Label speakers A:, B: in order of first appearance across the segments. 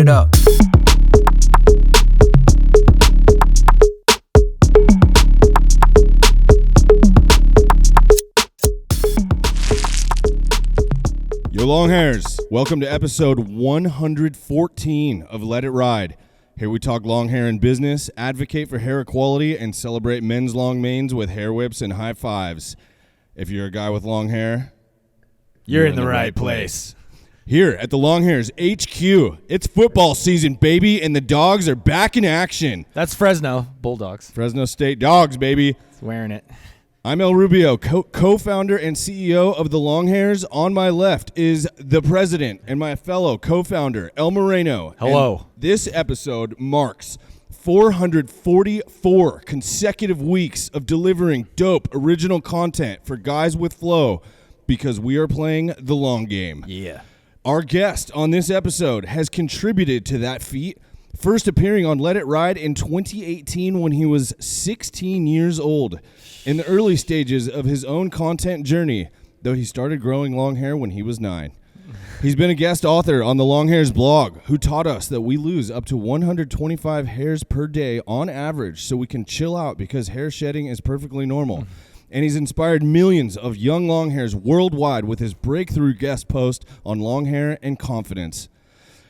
A: Word up.
B: Yo, Longhairs, welcome to episode 114 of Let It Ride. Here we talk long hair and business, advocate for hair equality, and celebrate men's long manes with hair whips and high fives. If you're a guy with long hair,
A: you're in the right place.
B: Here at the Longhairs HQ, it's football season, baby, and the dogs are back in action.
A: That's Fresno Bulldogs.
B: Fresno State Dogs, baby.
A: It's wearing it.
B: I'm El Rubio, co-founder and CEO of the Longhairs. On my left is the president and my fellow co-founder, El Moreno.
A: Hello.
B: And this episode marks 444 consecutive weeks of delivering dope original content for guys with flow because we are playing the long game.
A: Yeah.
B: Our guest on this episode has contributed to that feat, first appearing on Let It Ride in 2018 when he was 16 years old. In the early stages of his own content journey, though he started growing long hair when he was 9. He's been a guest author on the Longhairs blog, who taught us that we lose up to 125 hairs per day on average so we can chill out because hair shedding is perfectly normal. And he's inspired millions of young longhairs worldwide with his breakthrough guest post on long hair and confidence.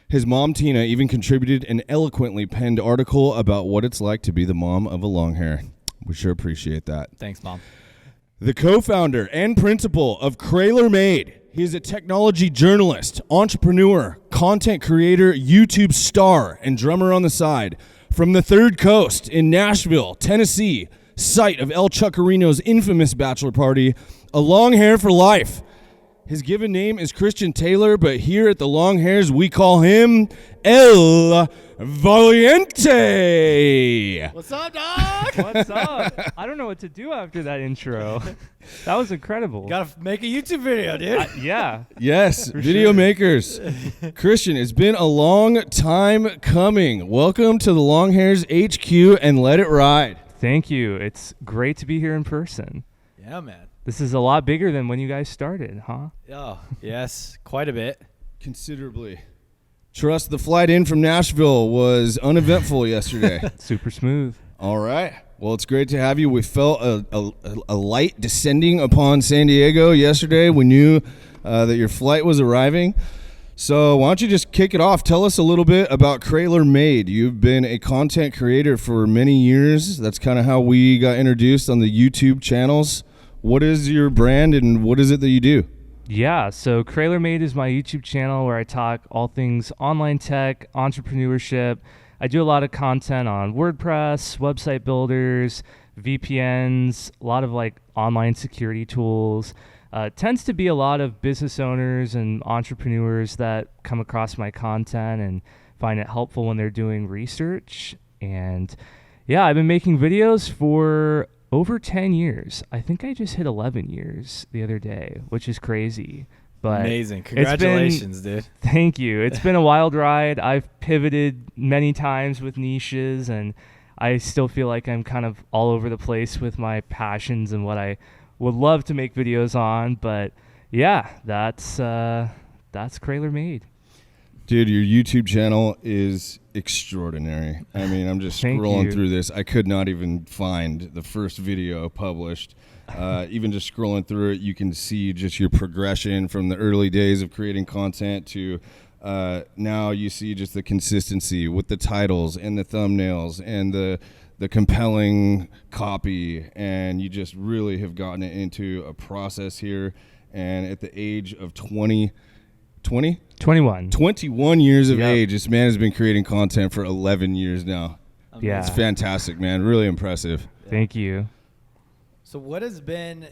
B: His mom, Tina, even contributed an eloquently penned article about what it's like to be the mom of a long hair. We sure appreciate that.
A: Thanks, Mom.
B: The co-founder and principal of Craylor Made. He is a technology journalist, entrepreneur, content creator, YouTube star, and drummer on the side. From the Third Coast in Nashville, Tennessee, site of El Chuckarino's infamous bachelor party, a long hair for life. His given name is Christian Taylor, but here at the Longhairs, we call him El Valiente.
A: What's up, dog?
C: What's up? I don't know what to do after that intro. That was incredible.
A: Gotta make a YouTube video, dude.
C: Yeah.
B: Yes,
C: For
B: video
C: sure.
B: makers. Christian, it's been a long time coming. Welcome to the Longhairs HQ and Let It Ride.
C: Thank you. It's great to be here in person.
A: Yeah, man.
C: This is a lot bigger than when you guys started, huh?
A: Oh, yes, quite a bit.
B: Considerably. Trust the flight in from Nashville was uneventful yesterday.
C: Super smooth.
B: All right. Well, it's great to have you. We felt a light descending upon San Diego yesterday. We knew that your flight was arriving. So why don't you just kick it off? Tell us a little bit about Craylor Made. You've been a content creator for many years. That's kind of how we got introduced on the YouTube channels. What is your brand and what is it that you do?
C: Yeah, so Craylor Made is my YouTube channel where I talk all things online tech, entrepreneurship. I do a lot of content on WordPress, website builders, VPNs, a lot of like online security tools. Tends to be a lot of business owners and entrepreneurs that come across my content and find it helpful when they're doing research. And yeah, I've been making videos for over 10 years. I think I just hit 11 years the other day, which is crazy. But
A: amazing. Congratulations, dude.
C: Thank you. It's been a wild ride. I've pivoted many times with niches, and I still feel like I'm kind of all over the place with my passions and what I would love to make videos on. But yeah, that's Craylor Made.
B: Dude, your YouTube channel is extraordinary. I mean, I'm just
C: Thank
B: scrolling
C: you.
B: through this. I could not even find the first video published. Even just scrolling through it, you can see just your progression from the early days of creating content to now you see just the consistency with the titles and the thumbnails and the compelling copy. And you just really have gotten it into a process here. And at the age of 21 years of
C: Yep.
B: age, this man has been creating content for 11 years now.
C: Yeah.
B: It's fantastic, man. Really impressive.
C: Thank you.
A: So what has been,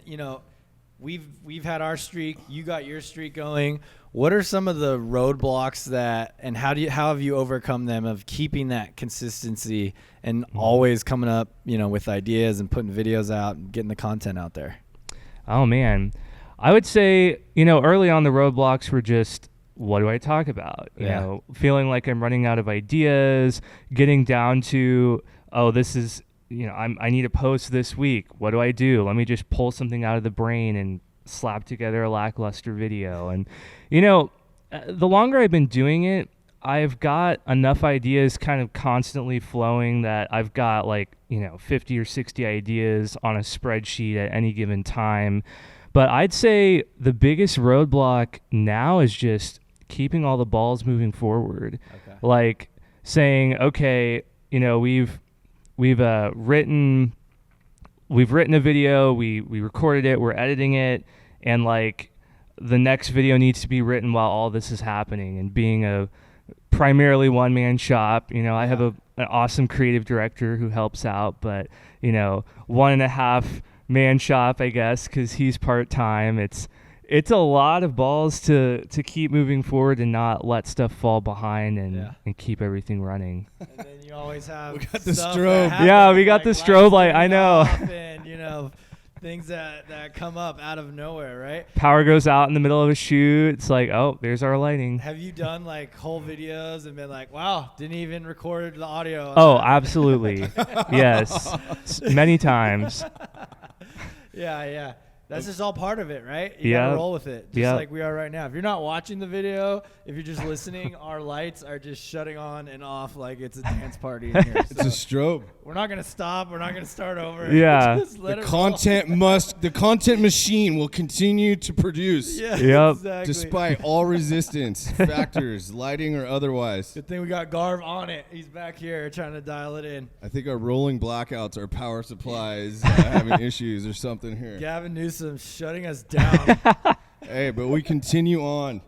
A: we've had our streak, you got your streak going. What are some of the roadblocks that, and how have you overcome them of keeping that consistency and always coming up, with ideas and putting videos out and getting the content out there?
C: Oh, man. I would say, early on the roadblocks were just, what do I talk about? You know, feeling like I'm running out of ideas, getting down to, oh, this is, I need a post this week. What do I do? Let me just pull something out of the brain and slap together a lackluster video. And, the longer I've been doing it, I've got enough ideas kind of constantly flowing that I've got like, 50 or 60 ideas on a spreadsheet at any given time. But I'd say the biggest roadblock now is just keeping all the balls moving forward.
A: Okay.
C: Like saying, okay, we've written a video, we recorded it, we're editing it, and like the next video needs to be written while all this is happening. And being a primarily one-man shop, I have an awesome creative director who helps out, but 1.5 man shop, I guess, because he's part-time. It's a lot of balls to keep moving forward and not let stuff fall behind and keep everything running.
A: And then you always have
B: We got the
A: stuff
B: strobe.
A: that happens,
C: Yeah, we got
A: like
C: the strobe light. I
A: lights
C: know.
A: off and, things that come up out of nowhere, right?
C: Power goes out in the middle of a shoot. It's like, oh, there's our lighting.
A: Have you done like whole videos and been like, wow, didn't even record the audio?
C: Oh, absolutely. Yes. Many times.
A: Yeah. That's just all part of it, right? You
C: Yeah.
A: gotta roll with it, just
C: Yeah.
A: like we are right now. If you're not watching the video, if you're just listening, our lights are just shutting on and off like it's a dance party in here.
B: It's a strobe.
A: We're not gonna stop. We're not gonna start over.
C: Yeah.
A: Just let
B: The
A: it roll.
B: content machine will continue to produce
A: Yeah,
C: Yep.
A: exactly.
B: despite all resistance factors, lighting or otherwise.
A: Good thing we got Garv on it. He's back here trying to dial it in.
B: I think our rolling blackouts, our power supply is having issues or something here.
A: Gavin Newsom shutting us down.
B: Hey, but we continue on.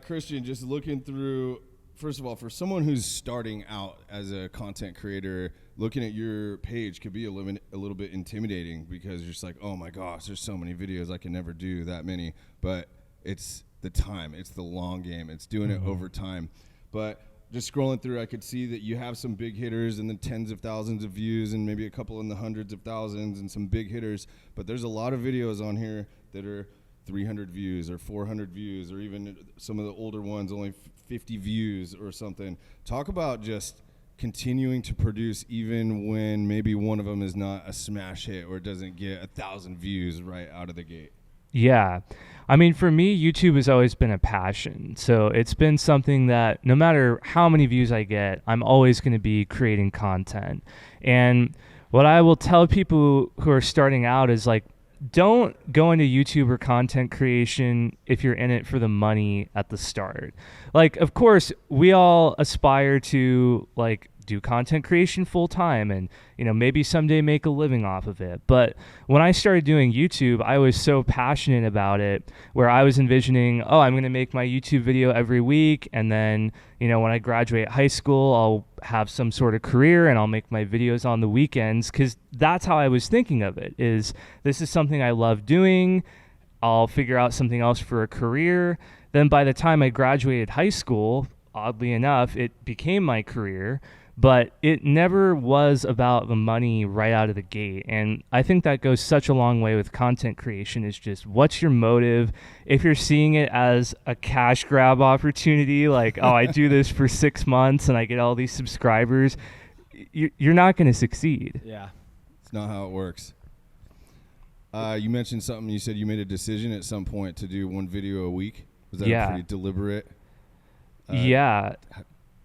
B: Christian, just looking through, first of all, for someone who's starting out as a content creator, looking at your page could be a little bit intimidating because you're just like, oh my gosh, there's so many videos, I can never do that many. But it's the time, it's the long game, it's doing it over time. But just scrolling through, I could see that you have some big hitters in the tens of thousands of views and maybe a couple in the hundreds of thousands and some big hitters. But there's a lot of videos on here that are 300 views or 400 views or even some of the older ones only 50 views or something. Talk about just continuing to produce even when maybe one of them is not a smash hit or doesn't get 1,000 views right out of the gate.
C: Yeah. I mean, for me, YouTube has always been a passion. So it's been something that no matter how many views I get, I'm always going to be creating content. And what I will tell people who are starting out is like, don't go into YouTube or content creation if you're in it for the money at the start. Like, of course, we all aspire to like do content creation full time and, maybe someday make a living off of it. But when I started doing YouTube, I was so passionate about it where I was envisioning, I'm going to make my YouTube video every week. And then, when I graduate high school, I'll have some sort of career and I'll make my videos on the weekends. 'Cause that's how I was thinking of it, is this is something I love doing. I'll figure out something else for a career. Then by the time I graduated high school, oddly enough, it became my career. But it never was about the money right out of the gate. And I think that goes such a long way with content creation, is just what's your motive? If you're seeing it as a cash grab opportunity, like, I do this for 6 months and I get all these subscribers, you're not going to succeed.
A: Yeah.
B: It's not how it works. You mentioned something. You said you made a decision at some point to do one video a week. Was that
C: Yeah.
B: pretty deliberate?
C: Yeah.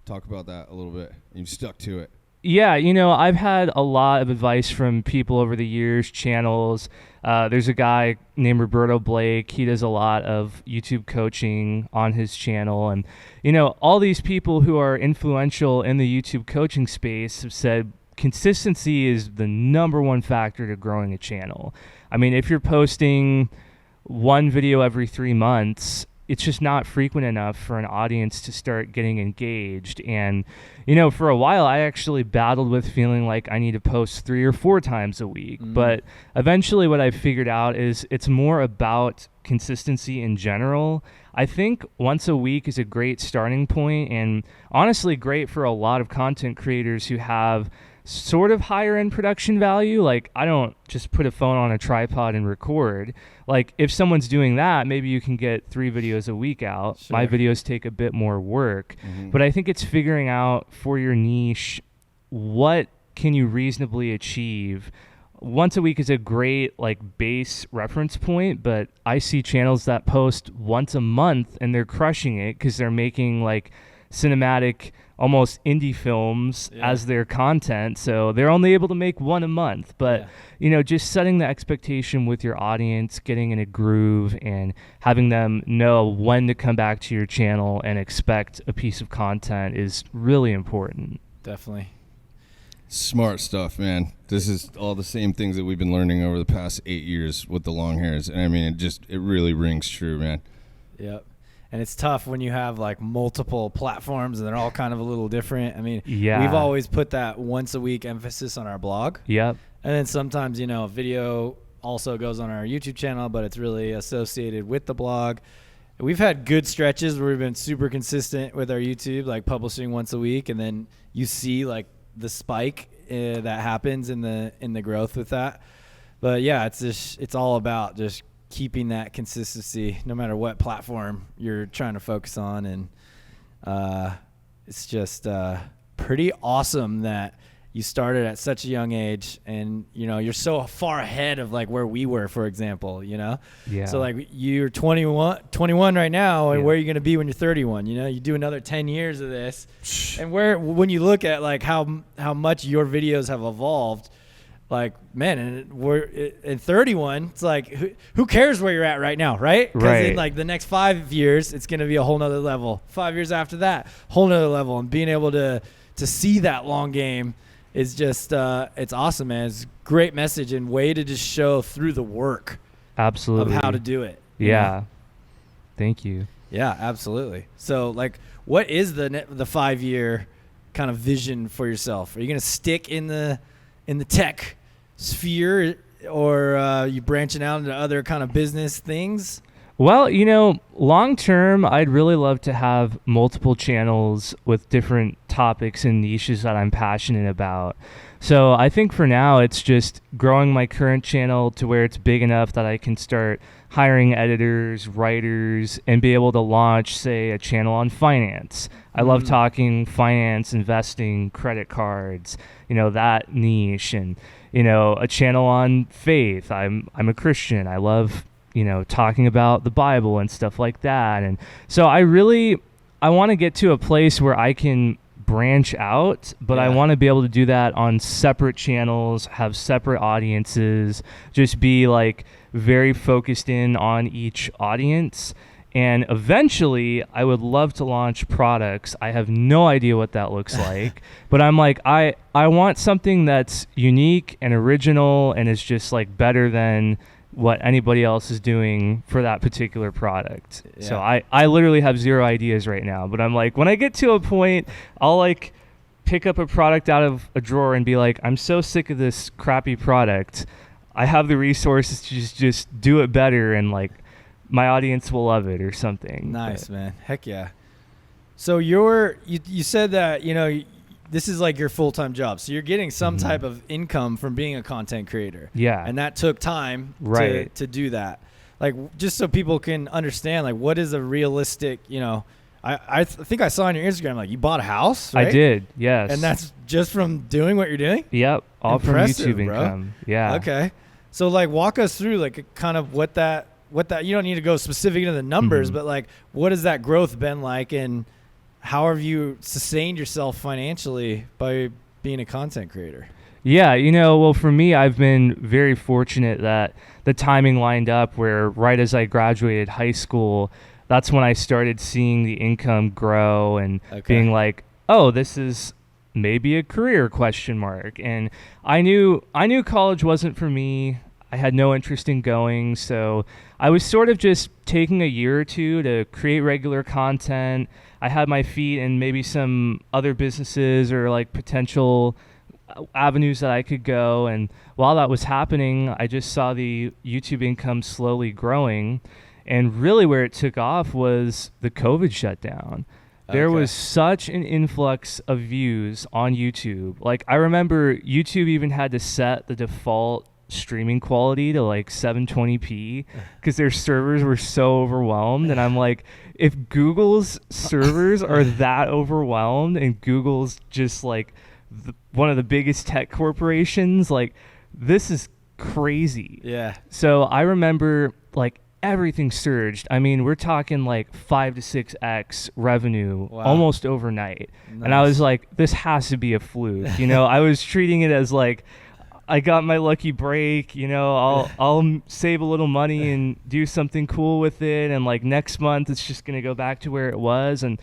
B: Talk about that a little bit. You've stuck to it.
C: Yeah, I've had a lot of advice from people over the years, channels. There's a guy named Roberto Blake. He does a lot of YouTube coaching on his channel. And, all these people who are influential in the YouTube coaching space have said consistency is the number one factor to growing a channel. I mean, if you're posting one video every 3 months, it's just not frequent enough for an audience to start getting engaged. And, for a while, I actually battled with feeling like I need to post 3 or 4 times a week. But eventually what I figured out is it's more about consistency in general. I think once a week is a great starting point, and honestly great for a lot of content creators who have sort of higher end production value. Like, I don't just put a phone on a tripod and record. Like, if someone's doing that, maybe you can get 3 videos a week out.
A: Sure.
C: My videos take a bit more work, but I think it's figuring out for your niche, what can you reasonably achieve. Once a week is a great like base reference point, but I see channels that post once a month and they're crushing it because they're making like cinematic, almost indie films as their content. So they're only able to make one a month. But, just setting the expectation with your audience, getting in a groove, and having them know when to come back to your channel and expect a piece of content is really important.
A: Definitely.
B: Smart stuff, man. This is all the same things that we've been learning over the past 8 years with the Longhairs. And I mean, it really rings true, man.
A: Yep. And it's tough when you have like multiple platforms and they're all kind of a little different. I mean, we've always put that once a week emphasis on our blog.
C: Yep.
A: And then sometimes, video also goes on our YouTube channel, but it's really associated with the blog. We've had good stretches where we've been super consistent with our YouTube, like publishing once a week. And then you see like the spike that happens in the growth with that. But yeah, it's all about just keeping that consistency no matter what platform you're trying to focus on. And it's just pretty awesome that you started at such a young age, and you're so far ahead of like where we were, for example. So like you're 21 right now, and where are you going to be when you're 31? You do another 10 years of this, and when you look at like how much your videos have evolved, like, man, and we're in 31, it's like who cares where you're at right now, right? Because in like the next 5 years, it's going to be a whole nother level. 5 years after that, whole nother level. And being able to see that long game is just it's awesome, man. It's a great message and way to just show through the work
C: absolutely
A: of how to do it.
C: Thank you.
A: Yeah, absolutely. So like, what is the 5-year kind of vision for yourself? Are you going to stick in the tech sphere, or you branching out into other kind of business things?
C: Well, long term, I'd really love to have multiple channels with different topics and niches that I'm passionate about. So I think for now, it's just growing my current channel to where it's big enough that I can start hiring editors, writers, and be able to launch, say, a channel on finance. I love talking finance, investing, credit cards, that niche, and, a channel on faith. I'm a Christian. I love talking about the Bible and stuff like that. And so I want to get to a place where I can branch out, but I want to be able to do that on separate channels, have separate audiences, just be like very focused in on each audience. And eventually I would love to launch products. I have no idea what that looks like, but I'm like, I want something that's unique and original and is just like better than what anybody else is doing for that particular product. So I literally have zero ideas right now, but I'm like, when I get to a point, I'll like pick up a product out of a drawer and be like, I'm so sick of this crappy product. I have the resources to just do it better, and like my audience will love it or something.
A: Nice, man. Heck yeah. So you said that, this is like your full-time job. So you're getting some type of income from being a content creator.
C: Yeah.
A: And that took time to do that. Like, just so people can understand, like, what is a realistic, I think I saw on your Instagram, like, you bought a house, right?
C: I did, yes.
A: And that's just from doing what you're doing?
C: Yep. All
A: Impressive,
C: from YouTube
A: bro.
C: income. Yeah.
A: Okay. So, like, walk us through, like, kind of what that, you don't need to go specific into the numbers, but, like, what has that growth been like, and how have you sustained yourself financially by being a content creator?
C: Yeah, well, for me, I've been very fortunate that the timing lined up where right as I graduated high school, that's when I started seeing the income grow and being like, oh, this is maybe a career ? And I knew college wasn't for me. I had no interest in going, so I was sort of just taking a year or two to create regular content. I had my feet in maybe some other businesses or like potential avenues that I could go. And while that was happening, I just saw the YouTube income slowly growing. And really where it took off was the COVID shutdown. There was such an influx of views on YouTube. Like, I remember YouTube even had to set the default streaming quality to like 720p because their servers were so overwhelmed. And I'm like, if Google's servers are that overwhelmed and Google's just like one of the biggest tech corporations, like, this is crazy.
A: Yeah.
C: So I remember like everything surged. I mean, we're talking like 5 to 6x revenue almost overnight.
A: Nice.
C: And I was like, this has to be a fluke. You know, I was treating it as like, I got my lucky break, you know, I'll save a little money and do something cool with it. And like next month, it's just going to go back to where it was. And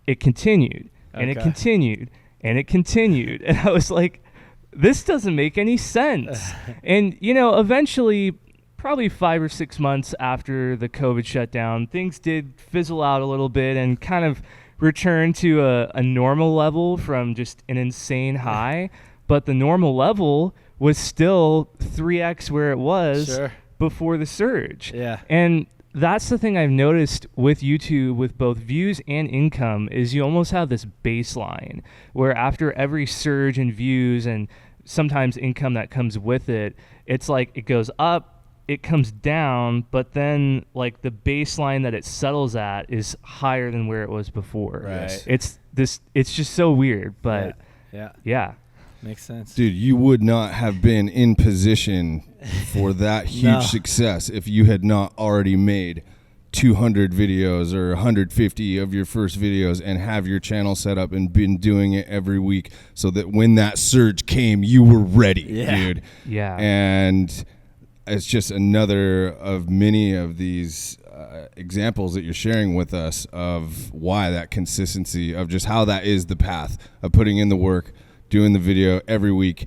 C: it continued and it continued and it continued. And I was like, this doesn't make any sense. And, you know, eventually, probably 5 or 6 months after the COVID shutdown, things did fizzle out a little bit and kind of return to a normal level from just an insane high. But the normal level was still 3x where it was before the surge.
A: Yeah.
C: And that's the thing I've noticed with YouTube, with both views and income, is you almost have this baseline where after every surge in views and sometimes income that comes with it, it's like it goes up, it comes down, but then like the baseline that it settles at is higher than where it was before.
A: Right.
C: It's just so weird, but yeah.
A: Makes sense.
B: Dude, you would not have been in position for that huge success if you had not already made 200 videos or 150 of your first videos and have your channel set up and been doing it every week so that when that surge came, you were ready, dude.
C: Yeah.
B: And it's just another of many of these examples that you're sharing with us of why that consistency of just how that is the path of putting in the work, doing the video every week,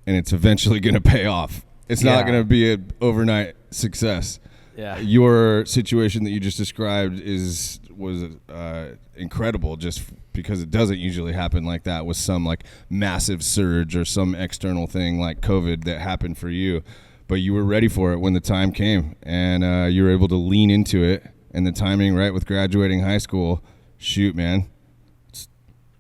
B: and it's eventually going to pay off. It's not going to be an overnight success.
A: Yeah.
B: Your situation that you just described was incredible, just because it doesn't usually happen like that with some like massive surge or some external thing like COVID that happened for you. But you were ready for it when the time came, and you were able to lean into it. And the timing, right, with graduating high school, shoot, man, it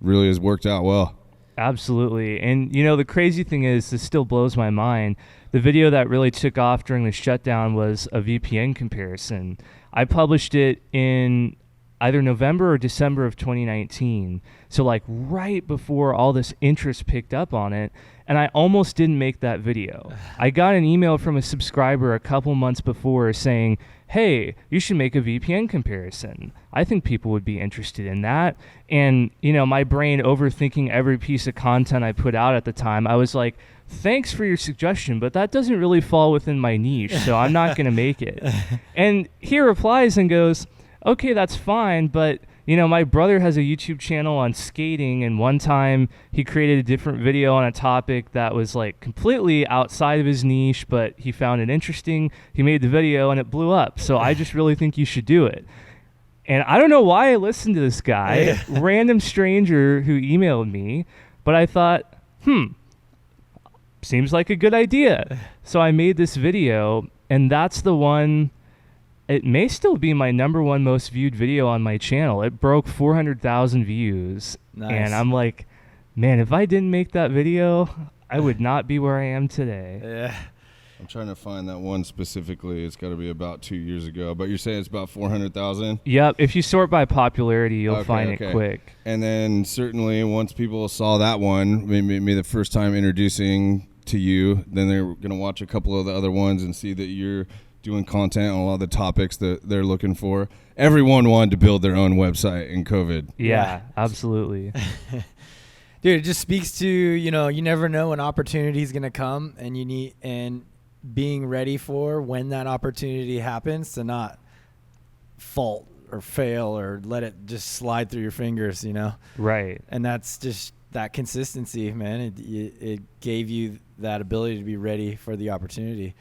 B: really has worked out well.
C: Absolutely. And, you know, the crazy thing is, this still blows my mind. The video that really took off during the shutdown was a VPN comparison. I published it in either November or December of 2019. So like right before all this interest picked up on it. And I almost didn't make that video. I got an email from a subscriber a couple months before saying, hey, you should make a VPN comparison. I think people would be interested in that. And, you know, my brain overthinking every piece of content I put out at the time, I was like, thanks for your suggestion, but that doesn't really fall within my niche, so I'm not going to make it. And he replies and goes, okay, that's fine, but, you know, my brother has a YouTube channel on skating, and one time he created a different video on a topic that was like completely outside of his niche, but he found it interesting. He made the video and it blew up. So I just really think you should do it. And I don't know why I listened to this guy, random stranger who emailed me, but I thought, seems like a good idea. So I made this video, and that's the one. It may still be my #1 most viewed video on my channel. It broke 400,000 views.
A: Nice.
C: And I'm like, man, if I didn't make that video, I would not be where I am today.
A: Yeah.
B: I'm trying to find that one specifically. It's got to be about 2 years ago. But you're saying it's about 400,000?
C: Yep. If you sort by popularity, you'll find it quick.
B: And then certainly once people saw that one, maybe the first time introducing to you, then they're going to watch a couple of the other ones and see that you're doing content on a lot of the topics that they're looking for. Everyone wanted to build their own website in COVID.
C: Yeah, absolutely.
A: Dude, it just speaks to, you know, you never know when opportunity is going to come, and being ready for when that opportunity happens, to not fault or fail or let it just slide through your fingers, you know?
C: Right.
A: And that's just that consistency, man. It gave you that ability to be ready for the opportunity.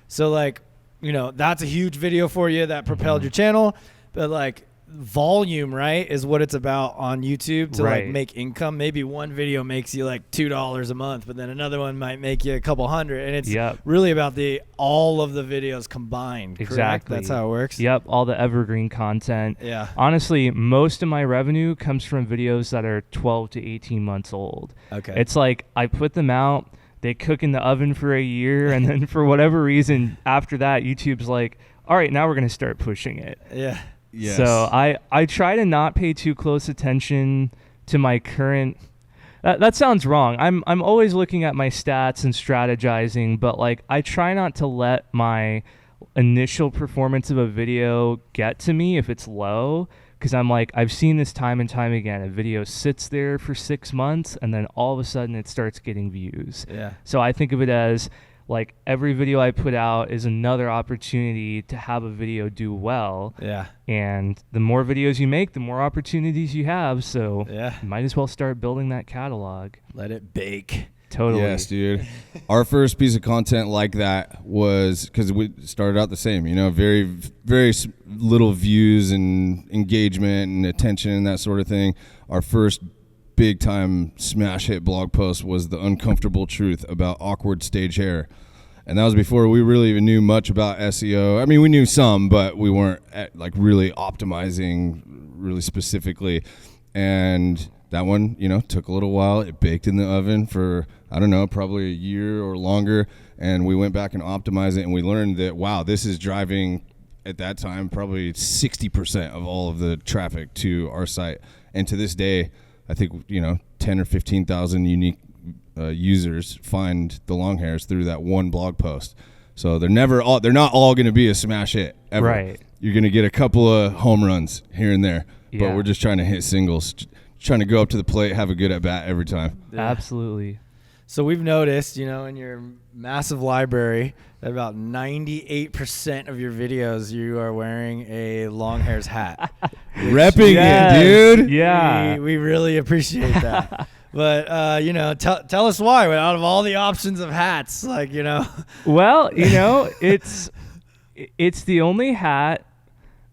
A: So like, you know, that's a huge video for you that propelled your channel, but like volume, right, is what it's about on YouTube to like make income. Maybe one video makes you like $2 a month, but then another one might make you a couple hundred, and it's really about all of the videos combined.
C: Exactly.
A: Correct? That's how it works.
C: Yep, all the evergreen content.
A: Yeah.
C: Honestly, most of my revenue comes from videos that are 12 to 18 months old.
A: Okay.
C: It's like I put them out, they cook in the oven for a year, and then for whatever reason, after that, YouTube's like, all right, now we're going to start pushing it.
A: Yeah.
B: Yes.
C: So I try to not pay too close attention to my current. That sounds wrong. I'm always looking at my stats and strategizing, but like I try not to let my initial performance of a video get to me if it's low, because I'm like, I've seen this time and time again. A video sits there for 6 months and then all of a sudden it starts getting views.
A: Yeah.
C: So I think of it as like every video I put out is another opportunity to have a video do well.
A: Yeah.
C: And the more videos you make, the more opportunities you have. So
A: Yeah.
C: you might as well start building that catalog.
A: Let it bake.
C: Totally.
B: Yes, dude. Our first piece of content like that was because we started out the same, you know, very, very little views and engagement and attention and that sort of thing. Our first big time smash hit blog post was the uncomfortable truth about awkward stage hair. And that was before we really even knew much about SEO. I mean, we knew some, but we weren't like really optimizing really specifically. And that one, you know, took a little while. It baked in the oven for, I don't know, probably a year or longer. And we went back and optimized it, and we learned that, wow, this is driving, at that time, probably 60% of all of the traffic to our site. And to this day, I think, you know, 10 or 15,000 unique users find the Longhairs through that one blog post. So they're not all going to be a smash hit ever.
C: Right.
B: You're going to get a couple of home runs here and there,
C: Yeah.
B: but we're just trying to hit singles, trying to go up to the plate, have a good at bat every time.
A: Yeah.
C: Absolutely.
A: So we've noticed, you know, in your massive library, that about 98% of your videos you are wearing a Longhairs hat.
B: Repping
C: Yes.
B: it, dude.
C: Yeah.
A: We really appreciate that. But, you know, tell us why. Out of all the options of hats, like, you know.
C: Well, you know, it's the only hat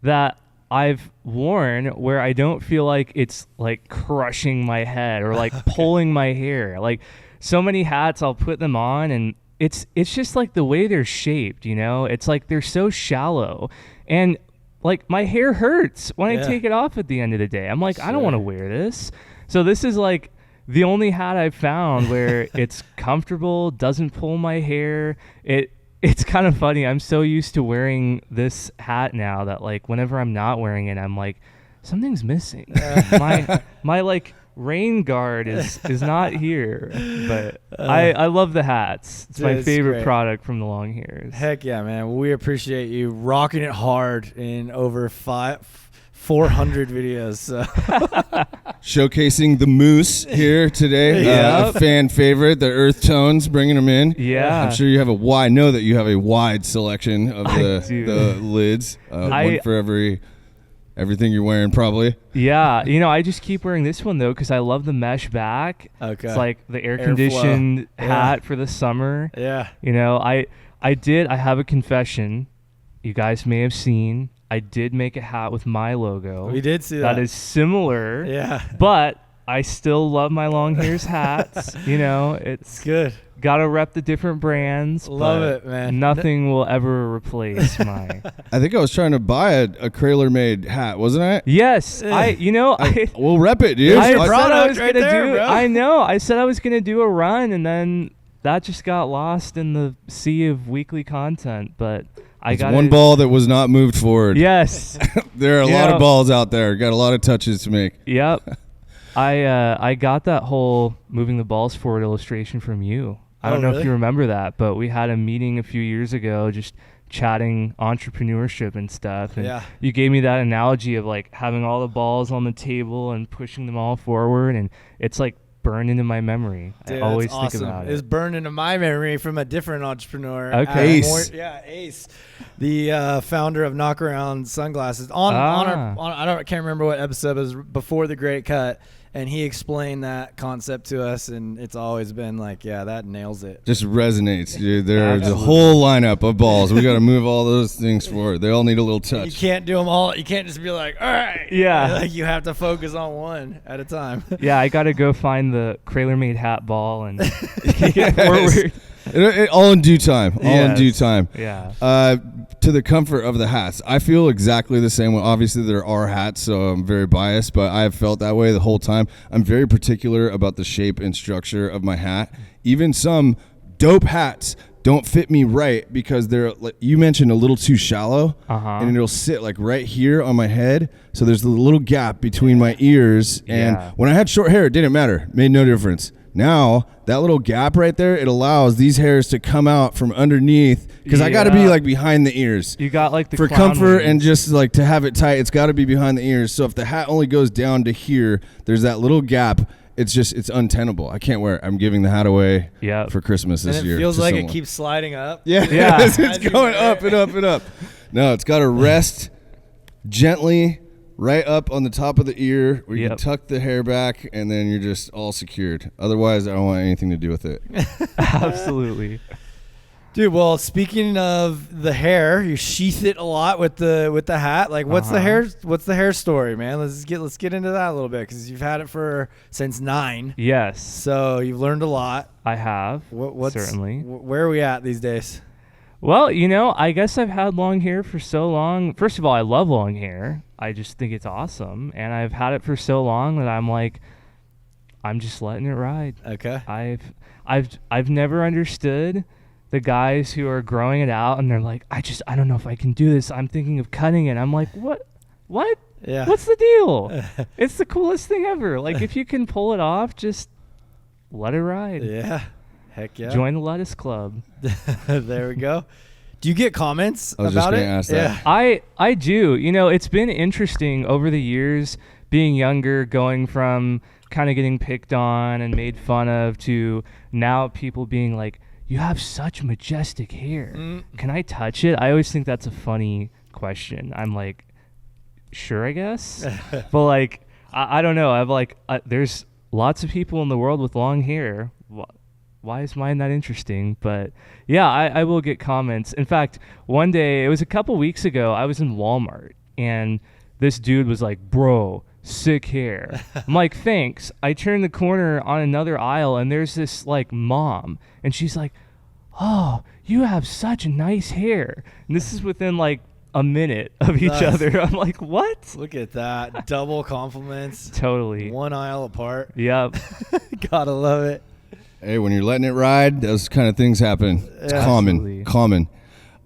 C: that I've worn where I don't feel like it's like crushing my head or like pulling my hair. Like so many hats, I'll put them on and it's just like the way they're shaped, you know? It's like they're so shallow and like my hair hurts when I take it off at the end of the day. I'm like, I don't want to wear this. So this is like the only hat I've found where it's comfortable, doesn't pull my hair. It's kind of funny. I'm so used to wearing this hat now that like whenever I'm not wearing it, I'm like, something's missing. My like rain guard is not here. But I love the hats. It's my favorite
A: great
C: product from the Longhairs.
A: Heck yeah, man. We appreciate you rocking it hard in over 400 videos. So.
B: Showcasing the moose here today.
C: Yep.
B: A fan favorite, the earth tones, bringing them in.
C: Yeah.
B: I'm sure you have I know that you have a wide selection of
C: do.
B: the lids. One for everything you're wearing, probably.
C: Yeah. You know, I just keep wearing this one, though, because I love the mesh back.
A: Okay.
C: It's like the air-conditioned hat for the summer.
A: Yeah.
C: You know, I have a confession. You guys may have seen. I did make a hat with my logo.
A: We did see that.
C: That is similar.
A: Yeah.
C: But I still love my Longhairs hats. You know, it's
A: good.
C: Gotta rep the different brands.
A: Love
C: but
A: it, man.
C: Nothing will ever replace my.
B: I think I was trying to buy a Craylor made hat, wasn't I?
C: Yes,
B: We'll rep it, dude.
C: I
A: your
C: said I
A: product
C: was
A: right
C: gonna
A: there,
C: do.
A: bro.
C: I know. I said I was gonna do a run, and then that just got lost in the sea of weekly content. But I got
B: one ball that was not moved forward.
C: Yes.
B: There are a lot of balls out there. Got a lot of touches to make.
C: Yep. I got that whole moving the balls forward illustration from you. I don't know if you remember that, but we had a meeting a few years ago just chatting entrepreneurship and stuff. And you gave me that analogy of like having all the balls on the table and pushing them all forward. And it's like burned into my memory.
A: Dude,
C: I always
A: that's
C: think
A: awesome.
C: about it.
A: It's burned into my memory from a different entrepreneur.
C: Okay.
B: Ace.
A: Ace, the founder of Knockaround Sunglasses. I can't remember what episode it was before the Great Cut, and he explained that concept to us, and it's always been like, yeah, that nails it.
B: Just resonates, dude. There's a whole lineup of balls. We got to move all those things forward. They all need a little touch.
A: You can't do them all. You can't just be like, all right.
C: Yeah.
A: Like you have to focus on one at a time.
C: Yeah, I got to go find the Craylor made hat ball and kick it forward.
B: All in due time. All in
C: Yes.
B: due time.
C: Yeah.
B: To the comfort of the hats. I feel exactly the same way. Obviously, there are hats, so I'm very biased, but I've felt that way the whole time. I'm very particular about the shape and structure of my hat. Even some dope hats don't fit me right because they're, like you mentioned, a little too shallow, and it'll sit like right here on my head. So there's a little gap between my ears, and when I had short hair, it didn't matter. Made no difference. Now, that little gap right there, it allows these hairs to come out from underneath, because I got to be like behind the ears.
C: You got like the
B: for
C: clown
B: comfort
C: wings.
B: and just like to have it tight, it's got to be behind the ears. So if the hat only goes down to here, there's that little gap. It's untenable. I can't wear it. I'm giving the hat away for Christmas this
A: and
B: year.
A: It feels
B: to
A: like
B: someone.
A: it keeps sliding up.
B: Yeah. It's going up and up and up. No, it's got to rest gently right up on the top of the ear where you can tuck the hair back, and then you're just all secured. Otherwise, I don't want anything to do with it.
C: Absolutely.
A: Dude, well, speaking of the hair, you sheath it a lot with the hat. Like, what's the hair story, man? Let's get into that a little bit, because you've had it since 9.
C: Yes.
A: So you've learned a lot.
C: I have. Certainly.
A: Where are we at these days?
C: Well, I guess I've had long hair for so long. First of all, I love long hair. I just think it's awesome, and I've had it for so long that I'm just letting it ride.
A: Okay.
C: I've never understood the guys who are growing it out and they're like, I don't know if I can do this. I'm thinking of cutting it. I'm like, what?
A: Yeah.
C: What's the deal? It's the coolest thing ever. Like, if you can pull it off, just let it ride.
A: Yeah. Heck yeah.
C: Join the lettuce club.
A: There we go. Do you get comments
B: I was
A: about
B: just
A: it?
B: gonna ask that.
C: I do. It's been interesting over the years, being younger, going from kind of getting picked on and made fun of to now people being like, you have such majestic hair. Can I touch it? I always think that's a funny question. I'm like, sure, I guess. But like, I don't know. There's lots of people in the world with long hair. Why is mine that interesting? But yeah, I will get comments. In fact, one day, it was a couple weeks ago, I was in Walmart and this dude was like, bro, sick hair. I'm like, thanks. I turn the corner on another aisle and there's this like mom, and she's like, oh, you have such nice hair. And this is within like a minute of each other. I'm like, what?
A: Look at that. Double compliments.
C: Totally.
A: One aisle apart.
C: Yep.
A: Gotta love it.
B: Hey, when you're letting it ride, those kind of things happen. It's
C: Absolutely.
B: common.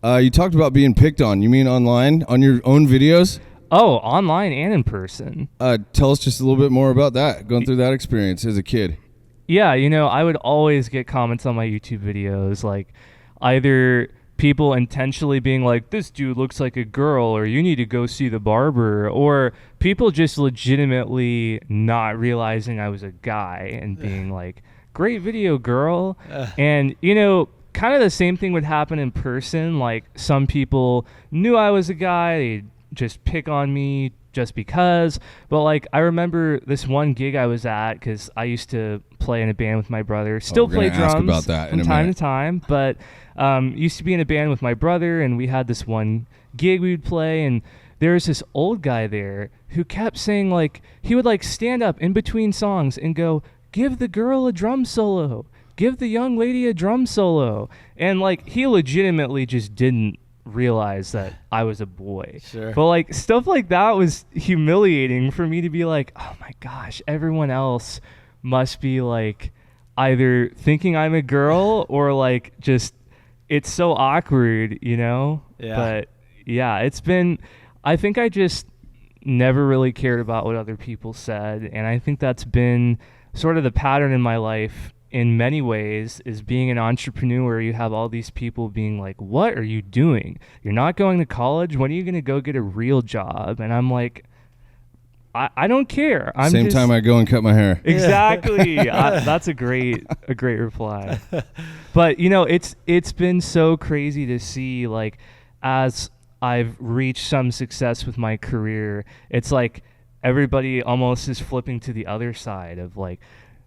B: You talked about being picked on. You mean online, on your own videos?
C: Oh, online and in person.
B: Tell us just a little bit more about that, going through that experience as a kid.
C: Yeah, I would always get comments on my YouTube videos, like either people intentionally being like, this dude looks like a girl, or you need to go see the barber, or people just legitimately not realizing I was a guy and being like, great video, girl. And, kind of the same thing would happen in person. Like, some people knew I was a guy, they'd just pick on me just because. But like, I remember this one gig I was at, because I used to play in a band with my brother, still play drums
B: about that
C: from
B: in a
C: time
B: minute.
C: to time, but used to be in a band with my brother, and we had this one gig we would play, and there was this old guy there who kept saying, like, he would like stand up in between songs and go, give the girl a drum solo, give the young lady a drum solo. And like, he legitimately just didn't realize that I was a boy.
A: Sure.
C: But like, stuff like that was humiliating for me to be like, oh my gosh, everyone else must be like either thinking I'm a girl or like just, it's so awkward, Yeah. But yeah, I think I just never really cared about what other people said. And I think that's been sort of the pattern in my life in many ways, is being an entrepreneur. You have all these people being like, what are you doing? You're not going to college? When are you going to go get a real job? And I'm like, I don't care.
B: Same time I go and cut my hair.
C: Exactly. That's a great reply. But it's been so crazy to see, like, as I've reached some success with my career, it's like everybody almost is flipping to the other side of like,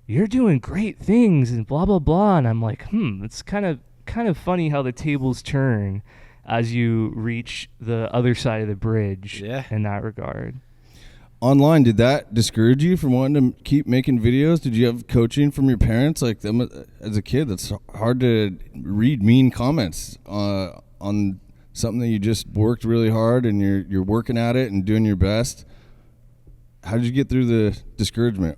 C: you're doing great things and blah blah blah, and I'm like, it's kind of funny how the tables turn as you reach the other side of the bridge. In that regard.
B: Online, did that discourage you from wanting to keep making videos? Did you have coaching from your parents? Like, them as a kid, that's hard to read mean comments on something that you just worked really hard and you're working at it and doing your best. How did you get through the discouragement?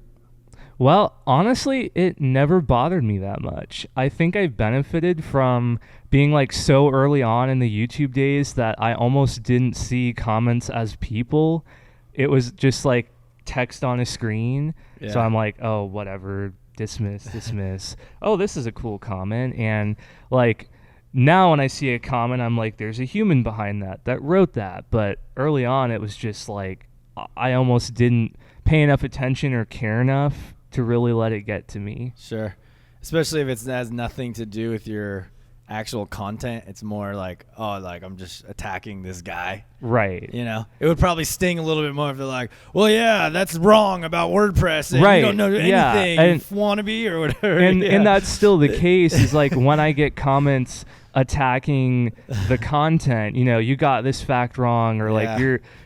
C: Well, honestly, it never bothered me that much. I think I benefited from being like so early on in the YouTube days that I almost didn't see comments as people. It was just like text on a screen.
A: Yeah.
C: So I'm like, oh, whatever, dismiss. Oh, this is a cool comment. And like now when I see a comment, I'm like, there's a human behind that wrote that. But early on, it was just like I almost didn't pay enough attention or care enough to really let it get to me.
A: Sure. Especially if it has nothing to do with your actual content. It's more like, oh, like I'm just attacking this guy.
C: Right.
A: You know, it would probably sting a little bit more if they're like, well, yeah, that's wrong about WordPress. And
C: right.
A: You don't know anything.
C: Yeah.
A: You wannabe or whatever.
C: And that's still the case is like when I get comments attacking the content, you know, you got this fact wrong or like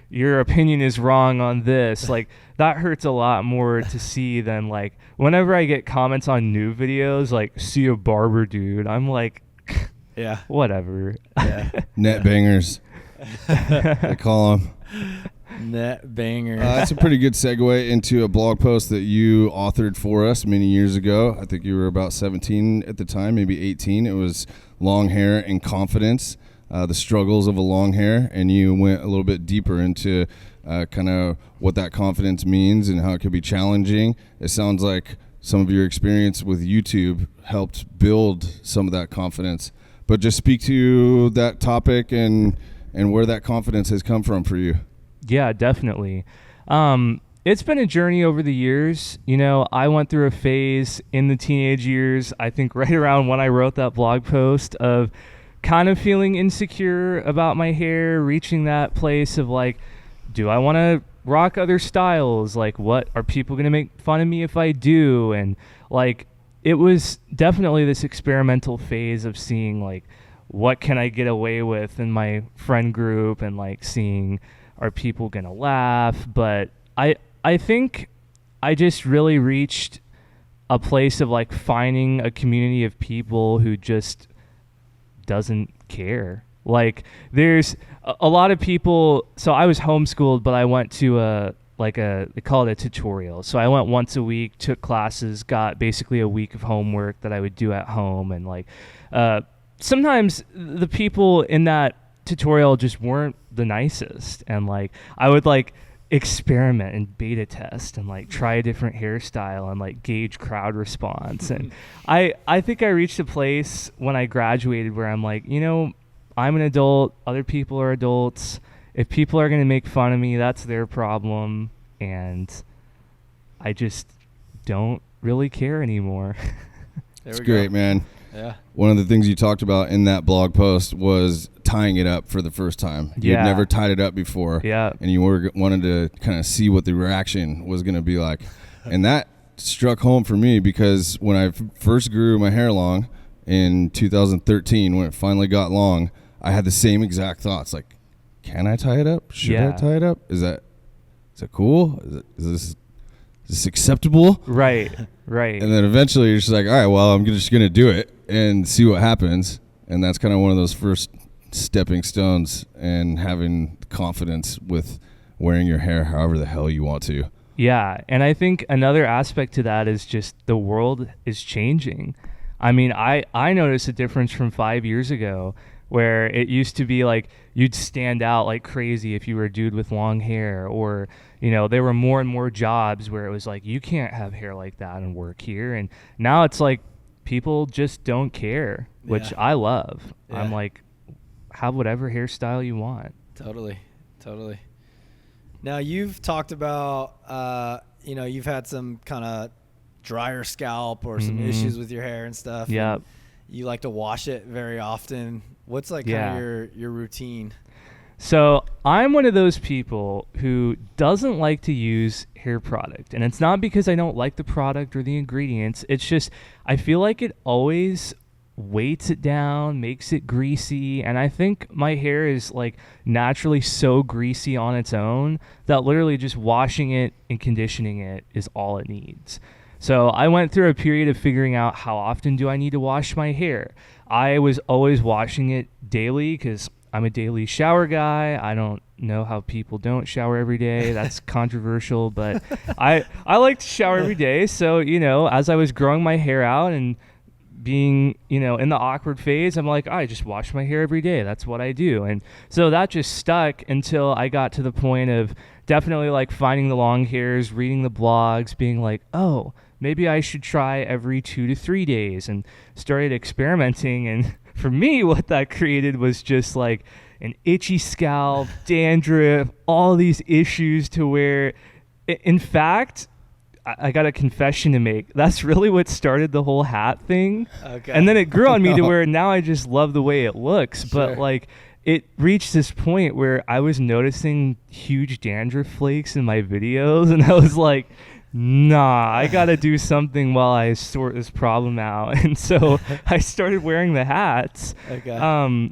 C: your opinion is wrong on this. Like that hurts a lot more to see than like whenever I get comments on new videos, like see a barber dude, I'm like,
A: yeah,
C: whatever.
A: Yeah.
B: Net bangers. They call them.
A: Net banger.
B: That's a pretty good segue into a blog post that you authored for us many years ago. I think you were about 17 at the time, maybe 18. It was long hair and confidence, the struggles of a long hair, and you went a little bit deeper into kind of what that confidence means and how it could be challenging. It sounds like some of your experience with YouTube helped build some of that confidence. But just speak to that topic and where that confidence has come from for you.
C: Yeah, definitely. It's been a journey over the years. You know, I went through a phase in the teenage years, I think right around when I wrote that blog post, of kind of feeling insecure about my hair, reaching that place of like, do I want to rock other styles? Like, what are people going to make fun of me if I do? And like, it was definitely this experimental phase of seeing like, what can I get away with in my friend group and like seeing, are people going to laugh? But I think I just really reached a place of like finding a community of people who just doesn't care. Like there's a lot of people. So I was homeschooled, but I went to they call it a tutorial. So I went once a week, took classes, got basically a week of homework that I would do at home. And like, sometimes the people in that tutorial just weren't the nicest. And like, I would like experiment and beta test and like try a different hairstyle and like gauge crowd response. And I think I reached a place when I graduated where I'm like, you know, I'm an adult, other people are adults. If people are going to make fun of me, that's their problem. And I just don't really care anymore.
B: It's great, man.
A: Yeah.
B: One of the things you talked about in that blog post was tying it up for the first time. You had never tied it up before.
C: Yeah.
B: And you wanted to kind of see what the reaction was going to be like. And that struck home for me because when I first grew my hair long in 2013, when it finally got long, I had the same exact thoughts. Like, can I tie it up? Should I tie it up? Is that cool? Is this acceptable?
C: Right.
B: And then eventually you're just like, all right, well, I'm just going to do it and see what happens. And that's kind of one of those first stepping stones and having confidence with wearing your hair however the hell you want to.
C: Yeah. And I think another aspect to that is just the world is changing. I mean, I noticed a difference from 5 years ago where it used to be like you'd stand out like crazy if you were a dude with long hair, or, you know, there were more and more jobs where it was like, you can't have hair like that and work here. And now it's like people just don't care, which I love. Yeah. I'm like, have whatever hairstyle you want.
A: Totally. Now you've talked about, you know, you've had some kind of drier scalp or some issues with your hair and stuff.
C: Yeah.
A: You like to wash it very often. What's like kind of your routine?
C: So I'm one of those people who doesn't like to use hair product. And it's not because I don't like the product or the ingredients. It's just I feel like it always weights it down, makes it greasy. And I think my hair is like naturally so greasy on its own that literally just washing it and conditioning it is all it needs. So I went through a period of figuring out how often do I need to wash my hair. I was always washing it daily because I'm a daily shower guy. I don't know how people don't shower every day. That's controversial, but I like to shower every day. So, you know, as I was growing my hair out and being, you know, in the awkward phase, I'm like, I just wash my hair every day. That's what I do. And so that just stuck until I got to the point of definitely like finding the long hairs, reading the blogs, being like, oh, maybe I should try every 2 to 3 days, and started experimenting. And for me, what that created was just like an itchy scalp, dandruff, all these issues to where, in fact, I got a confession to make. That's really what started the whole hat thing. Okay. And then it grew on me to where now I just love the way it looks. Sure. But like it reached this point where I was noticing huge dandruff flakes in my videos, and I was like, nah, I got to do something while I sort this problem out. And so I started wearing the hats. Okay.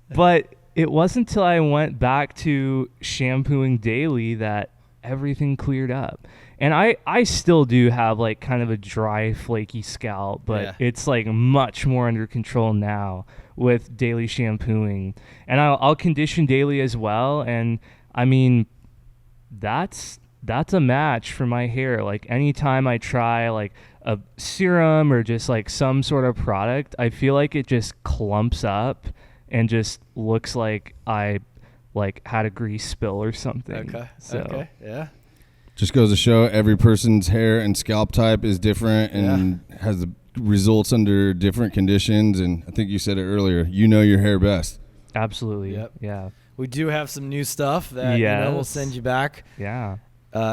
C: But it wasn't until I went back to shampooing daily that everything cleared up. And I still do have like kind of a dry, flaky scalp, but it's like much more under control now with daily shampooing. And I'll condition daily as well. And I mean, that's a match for my hair. Like anytime I try like a serum or just like some sort of product, I feel like it just clumps up and just looks like I like had a grease spill or something. Okay. So
A: yeah.
B: Just goes to show every person's hair and scalp type is different and has the results under different conditions. And I think you said it earlier, you know your hair best.
C: Absolutely.
A: Yep.
C: Yeah.
A: We do have some new stuff that we'll send you back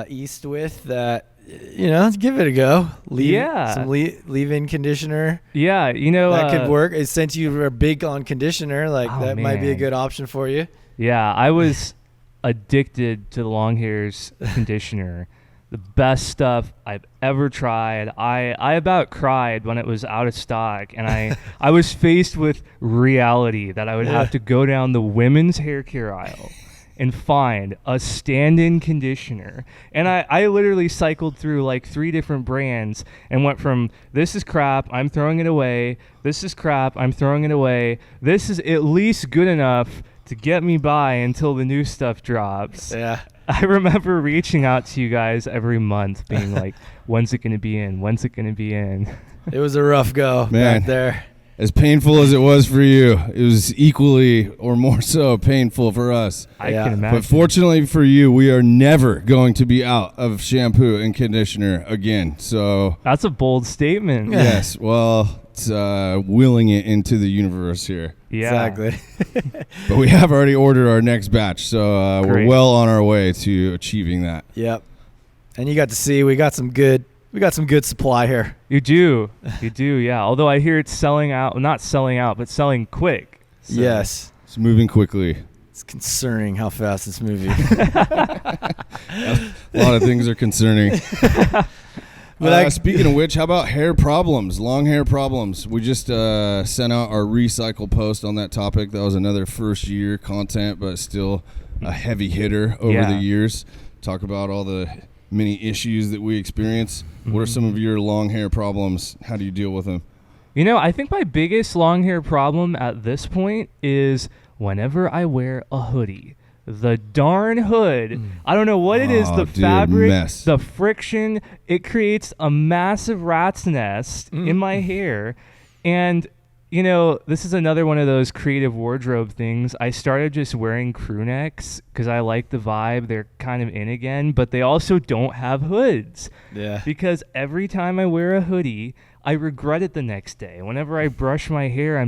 A: east with that. Give it a go. Some leave-in conditioner.
C: Yeah,
A: that could work. Since you are big on conditioner, might be a good option for you.
C: Yeah, I was addicted to the Longhairs conditioner. The best stuff I've ever tried. I about cried when it was out of stock, and I was faced with reality that I would have to go down the women's hair care aisle and find a stand-in conditioner. And I literally cycled through like 3 different brands and went from, this is crap, I'm throwing it away. This is crap, I'm throwing it away. This is at least good enough to get me by until the new stuff drops.
A: Yeah.
C: I remember reaching out to you guys every month being like, when's it going to be in? When's it going to be in?
A: It was a rough go back there.
B: As painful as it was for you, it was equally or more so painful for us.
C: I can imagine.
B: But fortunately for you, we are never going to be out of shampoo and conditioner again. So
C: that's a bold statement.
B: Yes. Well, it's willing it into the universe here.
C: Yeah.
A: Exactly.
B: But we have already ordered our next batch, so we're well on our way to achieving that.
A: Yep. And you got to see we got some good supply here.
C: You do, yeah. Although I hear it's selling out, not selling out, but selling quick.
A: So. Yes.
B: It's moving quickly.
A: It's concerning how fast it's moving.
B: A lot of things are concerning. Speaking of which, how about hair problems, long hair problems? We just sent out our recycle post on that topic. That was another first year content, but still a heavy hitter over the years. Talk about all the many issues that we experience. What are some of your long hair problems? How do you deal with them?
C: I think my biggest long hair problem at this point is whenever I wear a hoodie. The darn hood. I don't know what it is. The fabric, the friction, it creates a massive rat's nest in my hair. And, this is another one of those creative wardrobe things. I started just wearing crew necks because I like the vibe. They're kind of in again, but they also don't have hoods. Yeah. Because every time I wear a hoodie, I regret it the next day. Whenever I brush my hair,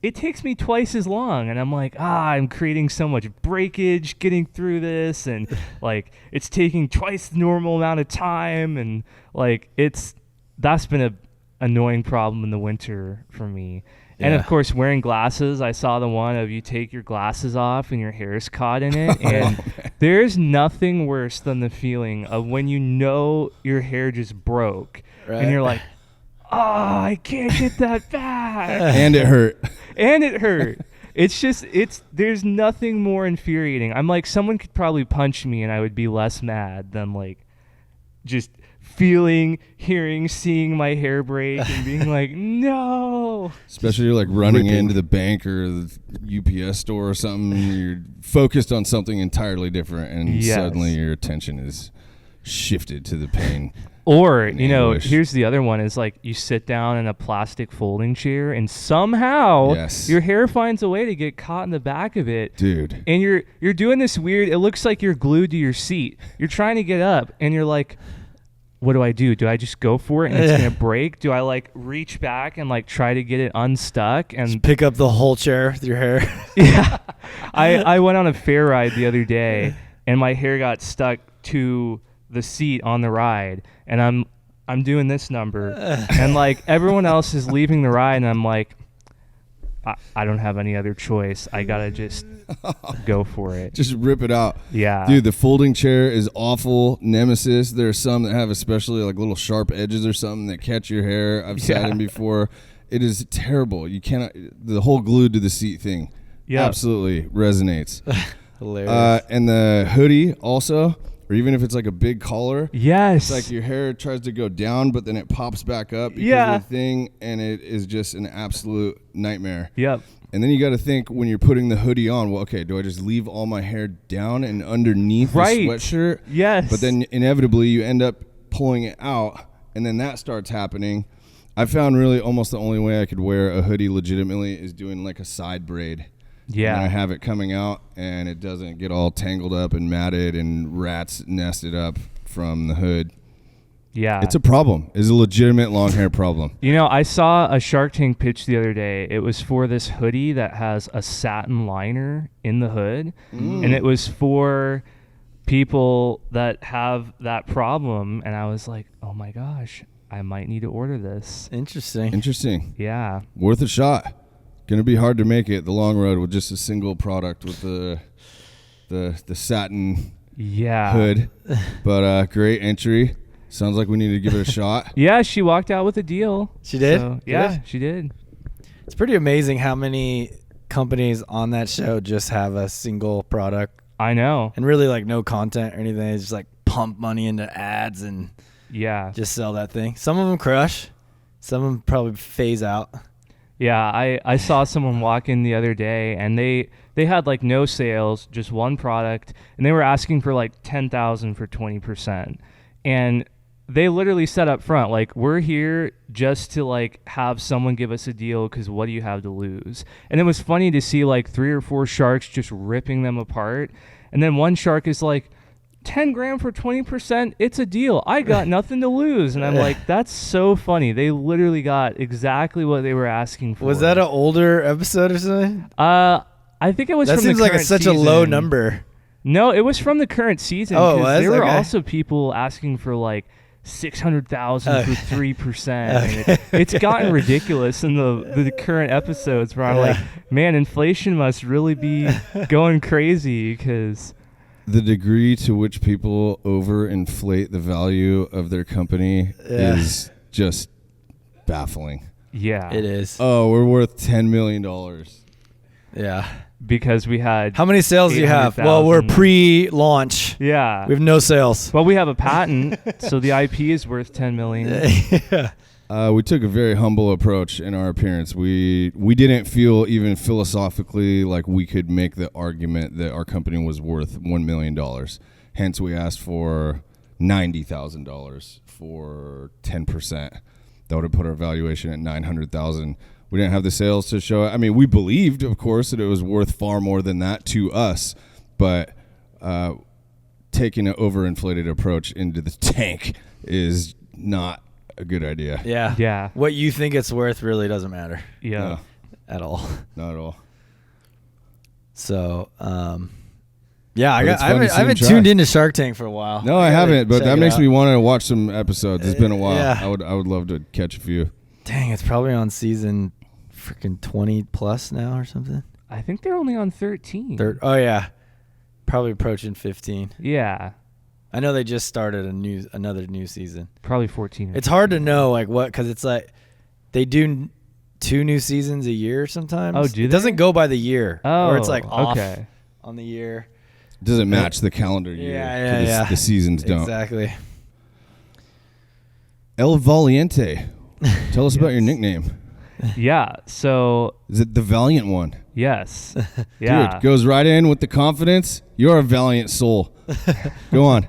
C: it takes me twice as long, and I'm like, I'm creating so much breakage getting through this, and like it's taking twice the normal amount of time, and like that's been a annoying problem in the winter for me. Yeah. And of course, wearing glasses. I saw the one of you take your glasses off and your hair is caught in it, and there's nothing worse than the feeling of when your hair just broke, and you're like, I can't get that back.
B: And it hurt.
C: There's nothing more infuriating. I'm like, someone could probably punch me and I would be less mad than like just feeling, hearing, seeing my hair break and being like, no.
B: Especially like running into the bank or the UPS store or something. And you're focused on something entirely different, and suddenly your attention is shifted to the pain.
C: Or,
B: and
C: you know,
B: anguish.
C: here's the other one is like you sit down in a plastic folding chair and somehow
B: Yes.
C: your hair finds a way to get caught in the back of it.
B: Dude.
C: And you're doing this weird, it looks like you're glued to your seat. You're trying to get up and you're like, what do I do? Do I just go for it and it's going to break? Do I like reach back and like try to get it unstuck and
A: Pick up the whole chair with your hair.
C: yeah. I went on a fair ride the other day and my hair got stuck to the seat on the ride and I'm doing this number and like everyone else is leaving the ride and I'm like, I don't have any other choice. I gotta just go for it.
B: Just rip it out.
C: Yeah.
B: Dude, the folding chair is awful. Nemesis. There are some that have especially like little sharp edges or something that catch your hair. I've sat in before. It is terrible. You cannot, the whole glued to the seat thing absolutely resonates.
A: Hilarious.
B: And the hoodie also, or even if it's like a big collar.
C: Yes.
B: It's like your hair tries to go down, but then it pops back up because of the thing, and it is just an absolute nightmare.
C: Yep.
B: And then you got to think when you're putting the hoodie on, well, okay, do I just leave all my hair down and underneath the sweatshirt?
C: Yes.
B: But then inevitably you end up pulling it out, and then that starts happening. I found really almost the only way I could wear a hoodie legitimately is doing like a side braid.
C: Yeah.
B: And I have it coming out, and it doesn't get all tangled up and matted and rats nested up from the hood.
C: Yeah.
B: It's a problem. It's a legitimate long hair problem.
C: You know, I saw a Shark Tank pitch the other day. It was for this hoodie that has a satin liner in the hood, and it was for people that have that problem. And I was like, oh my gosh, I might need to order this.
A: Interesting.
B: Interesting.
C: Yeah.
B: Worth a shot. Gonna be hard to make it the long road with just a single product with the satin hood, but great entry. Sounds like we need to give it a shot.
C: Yeah, she walked out with a deal.
A: She did?
C: So,
A: Good.
C: yeah, she did.
A: It's pretty amazing how many companies on that show just have a single product
C: I know.
A: and really like no content or anything. It's just like pump money into ads and
C: Yeah.
A: just sell that thing. Some of them crush. Some of them probably phase out.
C: Yeah, I saw someone walk in the other day and they had like no sales, just one product, and they were asking for like $10,000 for 20%. And they literally said up front, like, we're here just to like have someone give us a deal because what do you have to lose? And it was funny to see like 3 or 4 sharks just ripping them apart. And then one shark is like, 10 grand for 20%, it's a deal. I got nothing to lose. And I'm like, that's so funny. They literally got exactly what they were asking for.
A: Was that an older episode or something?
C: I think it was
A: That
C: from
A: seems
C: the
A: like
C: current
A: it's such a low
C: season.
A: number.
C: No, it was from the current season.
A: Oh, it
C: 'cause
A: was?
C: There were
A: Okay.
C: also people asking for like 600,000 for 3%. And it's gotten ridiculous in the current episodes where I'm like, man, inflation must really be going crazy because...
B: The degree to which people overinflate the value of their company is just baffling.
C: Yeah.
A: It is.
B: Oh, we're worth $10 million.
A: Yeah.
C: Because we had...
A: How many sales do you have? Well, we're
C: 800,000.
A: pre-launch.
C: Yeah.
A: We have no sales.
C: Well, we have a patent, so the IP is worth $10 million.
A: Yeah.
B: We took a very humble approach in our appearance. We didn't feel even philosophically like we could make the argument that our company was worth $1 million. Hence, we asked for $90,000 for 10%. That would have put our valuation at $900,000. We didn't have the sales to show it. I mean, we believed, of course, that it was worth far more than that to us, but taking an overinflated approach into the tank is not a good idea.
A: Yeah.
C: Yeah.
A: What you think it's worth really doesn't matter
C: Yeah.
B: No,
A: at all.
B: not at all.
A: So, yeah,
B: But it's
A: I
B: fun to see
A: haven't
B: them
A: tuned
B: try.
A: into Shark Tank for a while.
B: No, I
A: gotta
B: haven't, but
A: check
B: that
A: it
B: makes
A: out.
B: me want to watch some episodes. It's been a while.
A: Yeah.
B: I would love to catch a few.
A: Dang, it's probably on season freaking 20 plus now or something.
C: I think they're only on 13.
A: Oh yeah, probably approaching 15.
C: Yeah.
A: I know they just started another new season.
C: Probably 14. or
A: It's hard to know like what, because it's like they do 2 new seasons a year sometimes.
C: Oh, do
A: it
C: they?
A: doesn't go by the year.
C: Oh,
A: or it's like off
C: okay.
A: on the year.
B: Doesn't match the calendar year.
A: Yeah,
B: to
A: yeah.
B: The seasons don't.
A: Exactly.
B: El Valiente. Tell us about your nickname.
C: Yeah. So,
B: Is it the Valiant one?
C: yes. Yeah.
B: Dude, goes right in with the confidence. You're a valiant soul. Go on.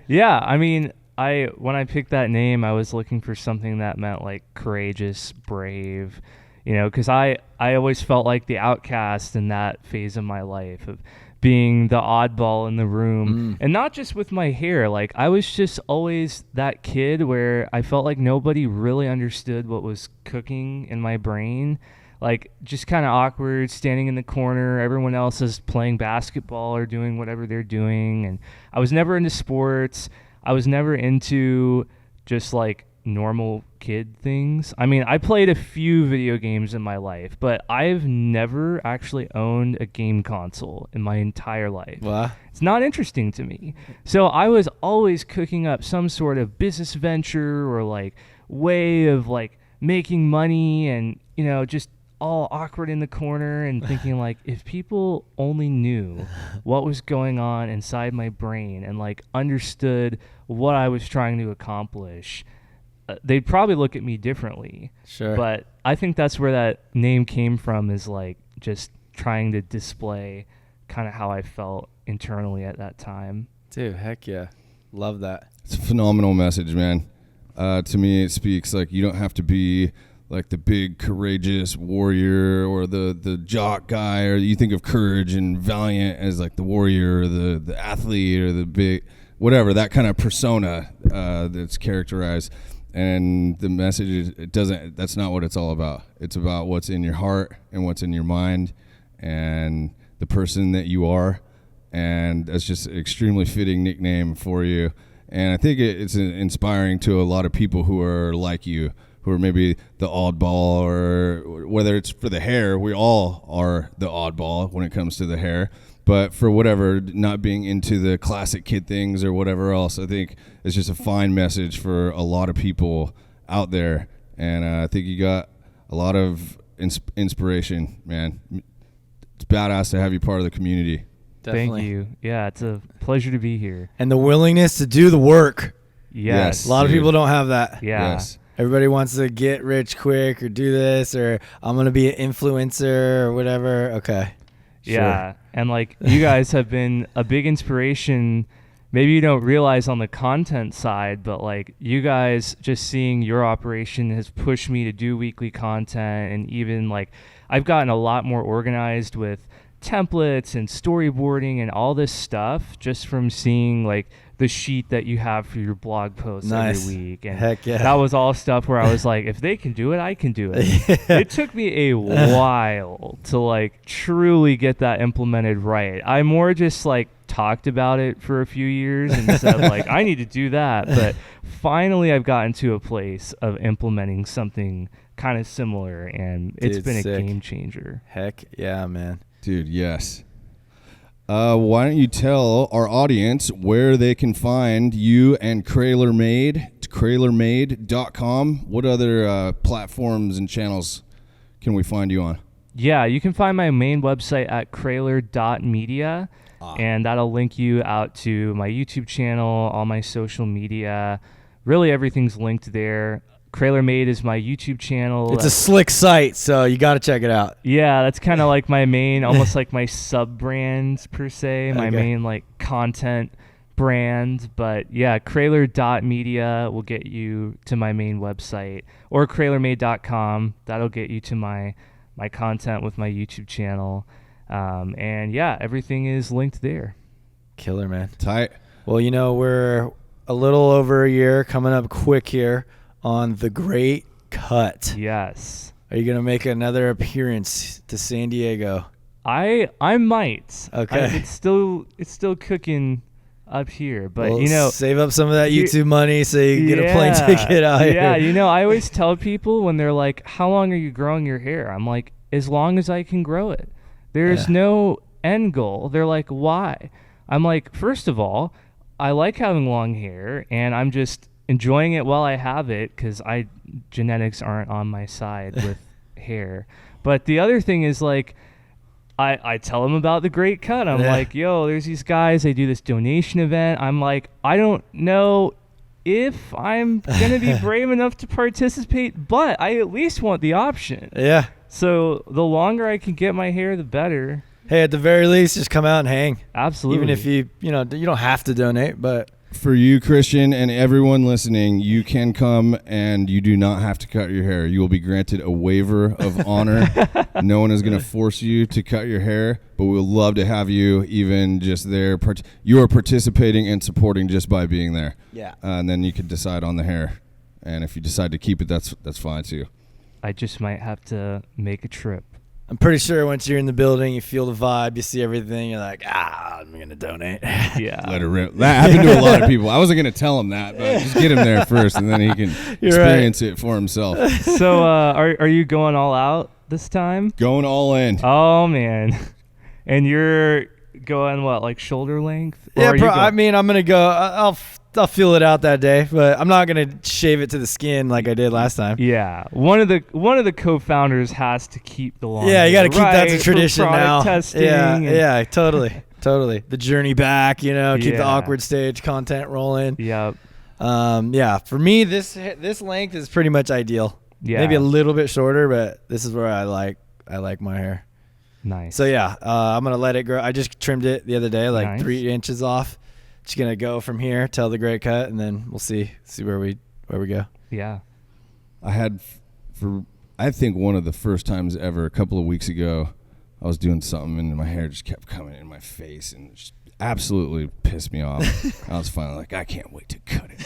C: Yeah, I mean, when I picked that name, I was looking for something that meant like courageous, brave, because I always felt like the outcast in that phase of my life of being the oddball in the room. And not just with my hair, like I was just always that kid where I felt like nobody really understood what was cooking in my brain. Like just kind of awkward, standing in the corner. Everyone else is playing basketball or doing whatever they're doing. And I was never into sports. I was never into just like normal kid things. I mean, I played a few video games in my life, but I've never actually owned a game console in my entire life.
A: Wow.
C: It's not interesting to me. So I was always cooking up some sort of business venture or like way of like making money and, just all awkward in the corner and thinking like, if people only knew what was going on inside my brain and like understood what I was trying to accomplish, they'd probably look at me differently.
A: Sure.
C: But I think that's where that name came from, is like just trying to display kind of how I felt internally at that time.
A: Dude, heck yeah. Love that.
B: It's a phenomenal message, man. To me, it speaks like you don't have to be like the big courageous warrior or the jock guy, or you think of courage and Valiant as like the warrior or the athlete or the big whatever, that kind of persona that's characterized. And the message is, that's not what it's all about. It's about what's in your heart and what's in your mind and the person that you are. And that's just an extremely fitting nickname for you. And I think it's inspiring to a lot of people who are like you, who are maybe the oddball, or whether it's for the hair. We all are the oddball when it comes to the hair. But for whatever, not being into the classic kid things or whatever else, I think it's just a fine message for a lot of people out there. And I think you got a lot of inspiration, man. It's badass to have you part of the community.
A: Definitely.
C: Thank you. Yeah, it's a pleasure to be here.
A: And the willingness to do the work.
C: Yes.
A: A lot of people don't have that.
C: Yeah.
B: Yes.
A: Everybody wants to get rich quick or do this, or I'm going to be an influencer or whatever. Okay.
C: Yeah. And like you guys have been a big inspiration. Maybe you don't realize on the content side, but like you guys just seeing your operation has pushed me to do weekly content. And even like I've gotten a lot more organized with templates and storyboarding and all this stuff just from seeing like the sheet that you have for your blog posts every week. And
A: heck yeah.
C: that was all stuff where I was like, if they can do it, I can do it. Yeah. It took me a while to like truly get that implemented right. I more just like talked about it for a few years and said like, I need to do that. But finally I've gotten to a place of implementing something kind of similar, and it's been
A: sick.
C: A game changer.
A: Heck yeah, man.
B: Dude, yes. Why don't you tell our audience where they can find you and Craylor Made? It's craylormade.com. What other platforms and channels can we find you on?
C: Yeah, you can find my main website at craylor.media, and that'll link you out to my YouTube channel, all my social media. Really, everything's linked there. Craylor Made is my YouTube channel.
A: It's a slick site, so you got to check it out.
C: Yeah, that's kind of like my main, almost like my sub-brand per se, my
A: Okay.
C: main like content brand. But yeah, craylor.media will get you to my main website, or craylormade.com. That'll get you to my content with my YouTube channel. And yeah, everything is linked there.
A: Killer, man.
B: Tight.
A: Well, we're a little over a year, coming up quick here on The Great Cut.
C: Yes.
A: Are you going to make another appearance to San Diego?
C: I might.
A: Okay.
C: It's still cooking up here, but
A: Well, save up some of that YouTube money so you can get a plane ticket out here.
C: Yeah, I always tell people when they're like, how long are you growing your hair? I'm like, as long as I can grow it. There's no end goal. They're like, why? I'm like, first of all, I like having long hair, and I'm just enjoying it while I have it because genetics aren't on my side with hair. But the other thing is like, I tell them about The Great Cut. I'm like, yo, there's these guys, they do this donation event. I'm like, I don't know if I'm going to be brave enough to participate, but I at least want the option.
A: Yeah.
C: So the longer I can get my hair, the better.
A: Hey, at the very least, just come out and hang.
C: Absolutely.
A: Even if you don't have to donate, but
B: for you, Christian, and everyone listening, you can come and you do not have to cut your hair. You will be granted a waiver of honor. No one is going to force you to cut your hair, but we would love to have you even just there. You are participating and supporting just by being there.
A: Yeah.
B: And then you can decide on the hair. And if you decide to keep it, that's fine too.
C: I just might have to make a trip.
A: I'm pretty sure once you're in the building, you feel the vibe, you see everything, you're like, I'm going to donate.
C: Yeah.
B: Let it rip. That happened to a lot of people. I wasn't going to tell him that, but just get him there first, and then he can experience it for himself.
C: So are you going all out this time?
B: Going all in.
C: Oh, man. And you're going, what, like shoulder length? Or
A: Yeah,
C: are you
A: I mean, I'm going to go, I'll feel it out that day, but I'm not going to shave it to the skin like I did last time.
C: Yeah, one of the co-founders has to keep the long.
A: Yeah, you got to keep that
C: right
A: to tradition
C: for product
A: now.
C: Testing
A: Yeah, totally. The journey back, keep the
C: Yeah.
A: awkward stage content rolling.
C: Yep.
A: For me, this length is pretty much ideal.
C: Yeah.
A: Maybe a little bit shorter, but this is where I like my hair.
C: Nice.
A: So yeah, I'm gonna let it grow. I just trimmed it the other day, like
C: Nice.
A: 3 inches off. Just gonna go from here till the gray cut, and then we'll see where we go.
C: Yeah.
B: I think one of the first times ever, a couple of weeks ago, I was doing something and my hair just kept coming in my face and just absolutely pissed me off. I was finally like, I can't wait to cut it.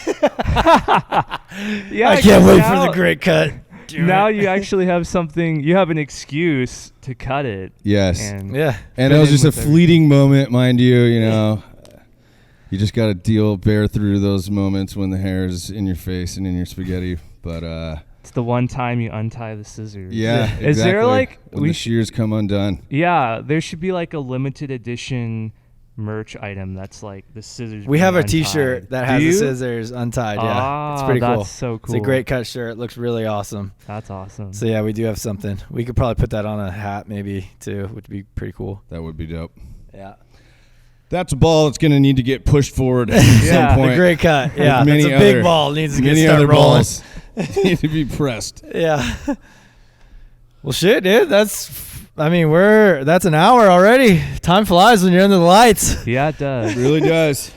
C: Yeah.
A: I can't wait for the gray cut.
C: Now you actually have something. You have an excuse to cut it.
B: Yes.
C: And
A: Yeah.
B: And it was just a fleeting moment, mind you, You just got to bear through those moments when the hair is in your face and in your spaghetti. But
C: it's the one time you untie the scissors.
B: yeah, exactly.
C: Is there like
B: when the shears come undone?
C: Yeah, there should be like a limited edition merch item that's like the scissors.
A: We
C: being
A: have a
C: untied.
A: T-shirt that
C: Do
A: has the
C: you?
A: scissors untied. Yeah, it's pretty
C: that's
A: cool.
C: so cool.
A: It's a great cut shirt. It looks really awesome.
C: That's awesome.
A: So yeah, we do have something. We could probably put that on a hat maybe too, which would be pretty cool.
B: That would be dope.
A: Yeah.
B: That's a ball that's going to need to get pushed forward at
C: Yeah,
B: some point.
A: The gray cut. Yeah,
B: Like
A: it's a big ball. It needs to get
B: many
A: started
B: other
A: rolling.
B: balls need to be pressed.
A: Yeah. Well, shit, dude. That's an hour already. Time flies when you're under the lights.
C: Yeah, it does.
B: It really does.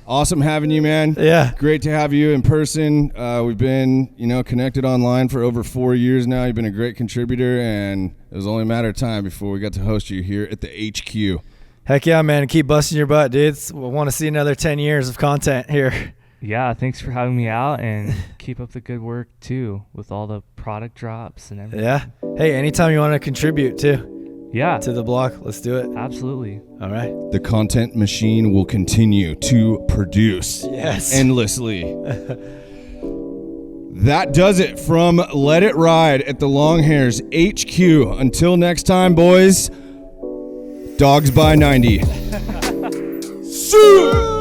B: Awesome having you, man.
A: Yeah.
B: Great to have you in person. We've been, connected online for over 4 years now. You've been a great contributor, and it was only a matter of time before we got to host you here at the HQ.
A: Heck yeah, man. Keep busting your butt, dudes. We want to see another 10 years of content here.
C: Yeah, thanks for having me out, and keep up the good work too with all the product drops and everything.
A: Yeah. Hey, anytime you want to contribute too
C: Yeah,
A: to the blog, let's do it.
C: absolutely.
A: All right.
B: The content machine will continue to produce
A: Yes.
B: endlessly. That does it from Let It Ride at the Longhairs HQ. Until next time, boys, dogs by 90. See